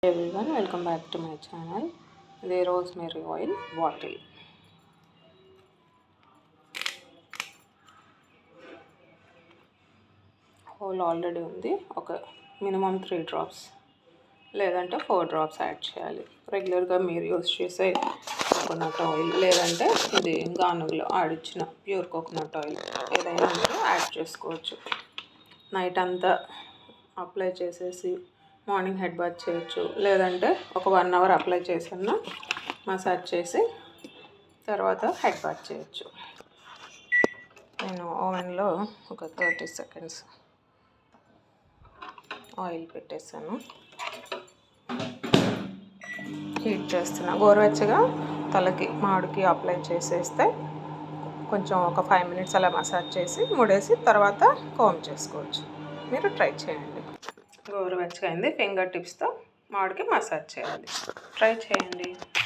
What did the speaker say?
everyone, welcome back to my channel. ఇది rosemary oil bottle. Whole already ఉంది. ఒక minimum 3 drops లేదంటే 4 drops add చేయాలి. రెగ్యులర్గా మీరు యూజ్ చేసే కోకోనట్ ఆయిల్ లేదంటే ఇది గానుగలో ఆడిచ్చిన ప్యూర్ కోకోనట్ ఆయిల్ ఏదైనా మీరు యాడ్ చేసుకోవచ్చు. నైట్ అంతా అప్లై చేసేసి మార్నింగ్ హెడ్ బాత్ చేయొచ్చు. లేదంటే ఒక 1 అవర్ అప్లై చేసిన మసాజ్ చేసి తర్వాత హెడ్ బాత్ చేయొచ్చు. నేను ఓవెన్లో ఒక 30 సెకండ్స్ ఆయిల్ పెట్టేసాను. హీట్ చేస్తున్నా. గోరువెచ్చగా తలకి మాడికి అప్లై చేసేస్తే కొంచెం ఒక 5 మినిట్స్ అలా మసాజ్ చేసి ముడేసి తర్వాత కోమ్ చేసుకోవచ్చు. మీరు ట్రై చేయండి. గోరువెచ్చగా అయింది. ఫింగర్ టిప్స్తో మాడికి మసాజ్ చేయాలి. ట్రై చేయండి.